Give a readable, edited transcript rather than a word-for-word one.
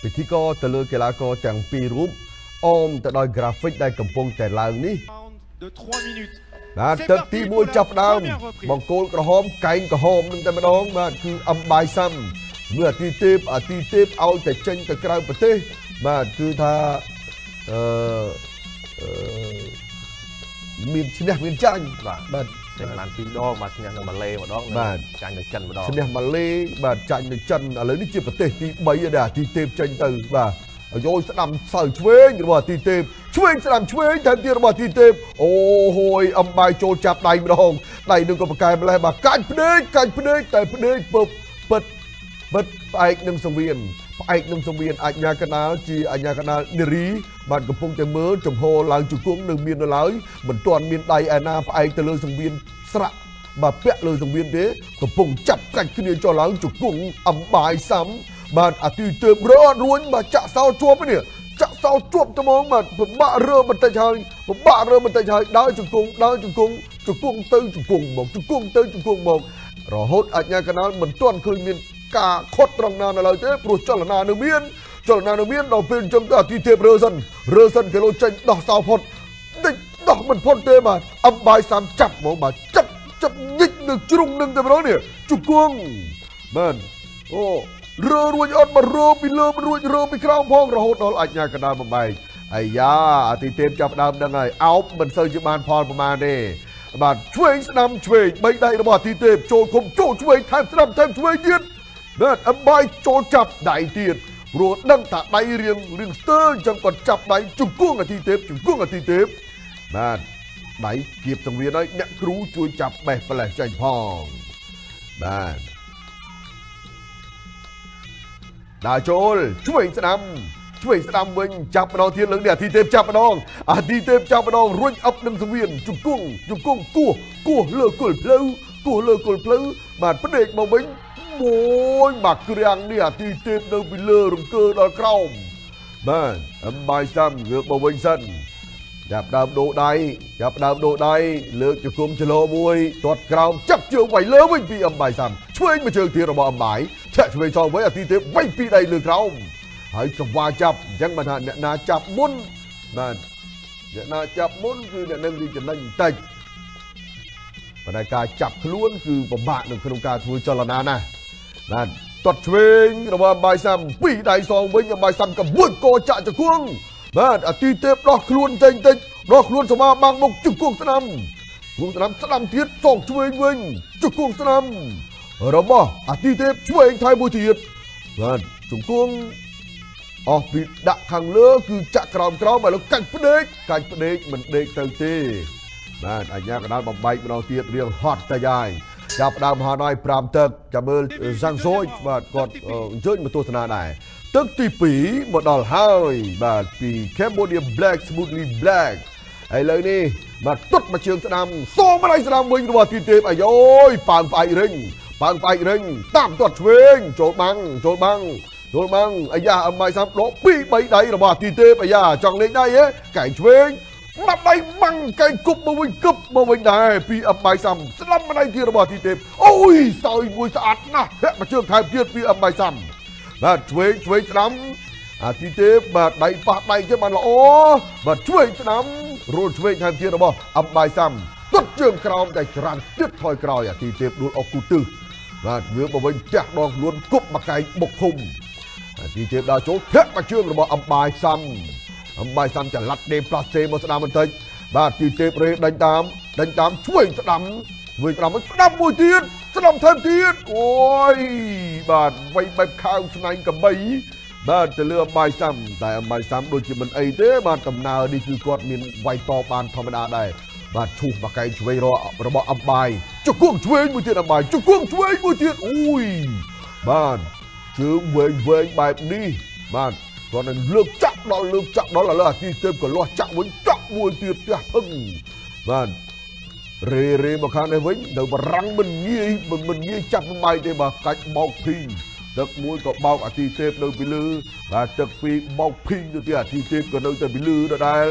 ពិធីករទៅលើកីឡាករទាំងពីររូបអមទៅដោយ graphic ដែលកំពុងតែឡើងនេះបាទទឹកទី1ចាប់ផ្ដើមបង្គោលក្រហមកែងក្រហមនឹងតែម្ដងបាទគឺអំបាយសាំមើលអាទីទេពឲ្យតែចេញទៅក្រៅប្រទេសបាទគឺថាមានឈ្នះមានចាញ់បាទតែបាន2ដងបាទឈ្នះនៅម៉ាឡេម្ដងបាទចាញ់នៅចិនម្ដងឈ្នះម៉ាឡេបាទចាញ់នៅចិនឥឡូវនេះជាប្រទេសទី3ដែរអាទីទេពចេញទៅបាទយោស្ដាំសៅឆ្វេងរបស់អាទីទេពឆ្វេងស្ដាំឆ្វេងតាមទៀតរបស់អាទីទេពអូហូយអំបាយចូលចាប់ដៃម្ដងដៃនឹងក៏ប្រកែម្លេះបាទកាច់ភ្នែកតែភ្នែកពិតផ្អែកនឹងសង្វៀនអាជ្ញាកណ្ដាលជាអាជ្ញាកណ្ដាលនារីបាទកំពុងតែមើលចំហឡើងជង្គង់នៅមាននៅឡើយមិនទាន់មានដៃឯណាផ្អែកទៅលើសង្វៀនស្រាក់បាទពាក់លើសង្វៀនទេកំពុងចាប់កាច់គ្នាចុះឡើងជង្គង់អំបាយសាំបាទអាទីទេពរត់រួញបាទចាក់សោជាប់នេះចាក់សោជាប់ត្មងបាទពិបាករើបន្តិចហើយដើរជង្គង់ទៅជង្គង់មករហូតអាជ្ញាកណ្ដាលមិនទាន់ឃើញមានការខុតត្រង់ណានៅឡើយទេព្រោះចលនានៅមានដល់ពេលអញ្ចឹងទៅអាទីទេពរើសិនគេលោចេញដោះសោផុតដោះមិនផុតទេបាទអំបាយសាមចាប់ហ្មងបាទចាប់ញិចនៅជ្រុងនឹងតែម្ដងនេះជង្គង់បាទអូរើរួចអត់មករើពីលើមិនរួចរើពីក្រោមផងរហូតដល់អាជ្ញាកណ្ដាលបំបែកអាយ៉ាអាទីទេពចាប់ដើមដឹងហើយអោបមិនសូវជាបានផលប្រមាណទេបាទឆ្វេងស្ដាំឆ្វេងបីដៃរបស់អាទីទេពចូលឃុំចូលឆ្វេងថែមស្ដាំថែមឆ្វេងទៀតបាទអំបាយចូលចាប់ដៃទៀតព្រោះដឹងថាដៃរៀងស្ទើរអញ្ចឹងគាត់ចាប់ដៃជង្គង់អាទីទេពបាទដៃគៀបសង្វៀនហើយអ្នកគ្រូជួយចាប់បេះផ្លេះចេញផងបាទដើរចូលឆ្វេងស្ដាំវិញចាប់ម្ដងទៀតលើកនេះអាទីទេពចាប់ម្ដងរួញអឹបនឹងសង្វៀនជង្គង់គោះលើគល់ភ្លៅបាទផ្ដេកមកវិញមួយមកគ្រាំងនេះអាទីទេពនៅពីលើរង្គើដល់ក្រោមបាទអំបាយសាំងើបមកវិញសិនចាប់ដើមដូរដៃលើកជង្គង់ចលោមួយទាត់ក្រោមចាប់ជើងវាយលើវិញពីអំបាយសាំឆ្វេងមួយជើងទៀតរបស់អំបាយចាក់ឆ្វេងសងវិញអាទីទេពវាយពីដៃលើក្រោមហើយចង្វាចាប់អញ្ចឹងបានថាអ្នកណាចាប់មុនបាទអ្នកណាចាប់មុនគឺអ្នកនឹងរីកចំណេញបន្តិចប៉ុន្តែការចាប់ខ្លួនគឺពិបាកនៅក្នុងការធ្វើចលនាណាបាទទាត់ឆ្វេងរបស់អំបាយសាំពីដៃសងវិញអំបាយសាំក៏មួយកចាក់ជង្គង់បាទអាទីទេពដោះខ្លួនតិចសមាបាំងមុខជង្គង់ស្ដាំទៀតសងឆ្វេងវិញជង្គង់ស្ដាំរបស់អាទីទេពឆ្វេងថែមមួយទៀតបាទជង្គង់អស់ពីដាក់ខាងលើគឺចាក់ក្រោមឲ្យលោកកាច់ផ្ដេកមិនដេកទៅទេបាទអាជ្ញាកណ្ដាលបំបែកម្ដងទៀតរៀងហត់តែយាយចាប់ដើមហត់ហើយ5ទឹកចាំមើលហ្សាំងសូចបាទគាត់អញ្ជើញមកទស្សនាដែរទឹកទី2មកដល់ហើយបាទពី Cambodia Black Smoothly Black ឥឡូវនេះបាទទុតមកជើងស្ដាំសងម្ដាយស្ដាំវិញរបស់ទីទេពអាយយប៉ើងផ្អែករេញតាមទាត់ឆ្វេងចូលបាំងអាយ៉ាអំបាយសាំដក2 3ដៃរបស់ទីទេពអាយ៉ាចង់លេងដៃហ៎កែងឆ្វេងមកដៃម៉ាំងកែងគប់មកវិញដែរពីអំបាយសាំស្ដាំម្ដាយទៀតរបស់ទីទេពអូយសោយមួយស្អាតណាស់ហាក់មកជើងថែមទៀតពីអំបាយសាំបាទឆ្វេងស្ដាំអាទីទេពបាទដៃប៉ះដៃទៀតបានល្អបាទឆ្វេងស្ដាំរួលឆ្វេងថែមទៀតរបស់អំបាយសាំទុតជើងក្រោមតែច្រានទៀតថយក្រោយអាទីទេពដួលអុកគូទិសបាទងើបមកវិញចាស់ដងខ្លួនគប់មកកែងបុកភុំអាទីទេពដើរចូលធាក់មកជើងរបស់អំបាយសាំចល័តដេផ្លាសេមកស្ដាំបន្តិចបាទទីទេពរេដេញតាមឆ្វេងស្ដាំមួយទៀតស្ដាំថែមទៀតអូយបាទវាយបែបខាវស្នែងកំបីបាទទៅលើអំបាយសាំតែអំបាយសាំដូចជាមិនអីទេបាទដំណើរនេះគឺគាត់មានវាយតបានធម្មតាដែរបាទឈូសមកកែងឆ្វេងរបស់អំបាយជង្គង់ឆ្វេងមួយទៀតអំបាយជង្គង់ឆ្វេងមួយទៀតអូយបាទជើងវែងបែបនេះបាទគាត់នឹងលើកចាក់ដល់ឥឡូវអាទីទេពក៏លាស់ចាក់វិញចាក់មួយទៀតផ្ទះភឹងបាទរេមកខាងនេះវិញនៅបារាំងមិនងាយចាប់បំបាយទេបាទកាច់បោកភីងទឹកមួយក៏បោកអាទីទេពនៅពីលើបាទទឹកពីរបោកភីងទៅទៀតអាទីទេពក៏នៅតែពីលើដដែល